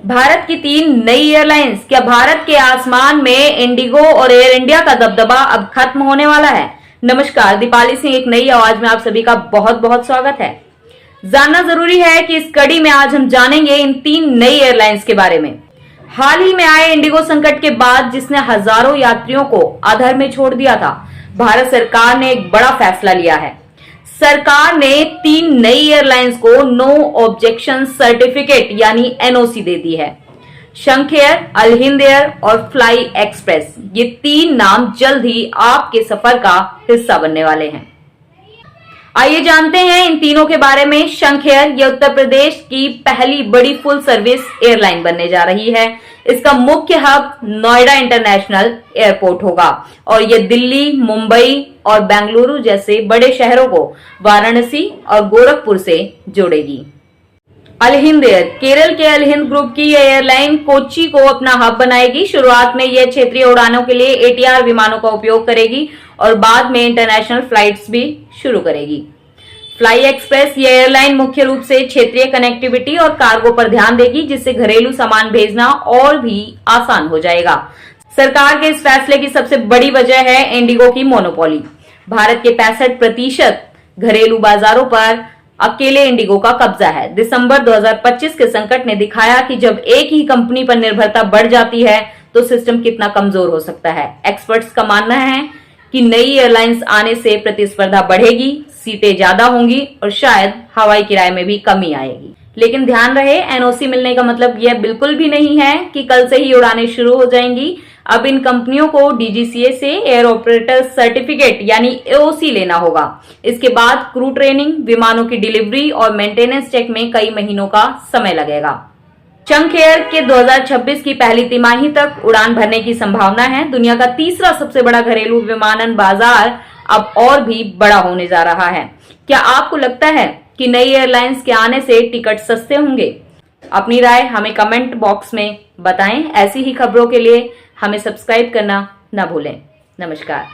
भारत की 3 नई एयरलाइंस। क्या भारत के आसमान में इंडिगो और एयर इंडिया का दबदबा अब खत्म होने वाला है? नमस्कार, दीपाली सिंह एक नई आवाज में आप सभी का बहुत बहुत स्वागत है। जानना जरूरी है कि इस कड़ी में आज हम जानेंगे इन 3 नई एयरलाइंस के बारे में। हाल ही में आए इंडिगो संकट के बाद जिसने हजारों यात्रियों को अधर में छोड़ दिया था, भारत सरकार ने एक बड़ा फैसला लिया है। सरकार ने 3 नई एयरलाइंस को नो ऑब्जेक्शन सर्टिफिकेट यानी एनओसी दे दी है। शंख एयर, अल हिंद एयर और फ्लाई एक्सप्रेस, ये 3 नाम जल्द ही आपके सफर का हिस्सा बनने वाले हैं। आइए जानते हैं इन तीनों के बारे में। शंख एयर, ये उत्तर प्रदेश की पहली बड़ी फुल सर्विस एयरलाइन बनने जा रही है। इसका मुख्य हब नोएडा इंटरनेशनल एयरपोर्ट होगा और ये दिल्ली, मुंबई और बेंगलुरु जैसे बड़े शहरों को वाराणसी और गोरखपुर से जोड़ेगी। अल हिंद एयर, केरल के अल हिंद ग्रुप की यह एयरलाइन कोच्चि को अपना हब बनाएगी। शुरुआत में यह क्षेत्रीय उड़ानों के लिए एटीआर विमानों का उपयोग करेगी और बाद में इंटरनेशनल फ्लाइट्स भी शुरू करेगी। फ्लाई एक्सप्रेस, यह एयरलाइन मुख्य रूप से क्षेत्रीय कनेक्टिविटी और कार्गो पर ध्यान देगी, जिससे घरेलू सामान भेजना और भी आसान हो जाएगा। सरकार के इस फैसले की सबसे बड़ी वजह है इंडिगो की मोनोपोली। भारत के 65% घरेलू बाजारों पर अकेले इंडिगो का कब्जा है। दिसंबर 2025 के संकट ने दिखाया कि जब एक ही कंपनी पर निर्भरता बढ़ जाती है तो सिस्टम कितना कमजोर हो सकता है। एक्सपर्ट्स का मानना है कि नई एयरलाइंस आने से प्रतिस्पर्धा बढ़ेगी, सीटें ज्यादा होंगी और शायद हवाई किराए में भी कमी आएगी। लेकिन ध्यान रहे, एनओसी मिलने का मतलब यह बिल्कुल भी नहीं है कि कल से ही उड़ानें शुरू हो जाएंगी। अब इन कंपनियों को डीजीसीए से एयर ऑपरेटर सर्टिफिकेट यानी एओसी लेना होगा। इसके बाद क्रू ट्रेनिंग, विमानों की डिलीवरी और मेंटेनेंस चेक में कई महीनों का समय लगेगा। शंख एयर के 2026 की पहली तिमाही तक उड़ान भरने की संभावना है। दुनिया का तीसरा सबसे बड़ा घरेलू विमानन बाजार अब और भी बड़ा होने जा रहा है। क्या आपको लगता है कि नई एयरलाइंस के आने से टिकट सस्ते होंगे? अपनी राय हमें कमेंट बॉक्स में बताएं। ऐसी ही खबरों के लिए हमें सब्सक्राइब करना न भूलें। नमस्कार।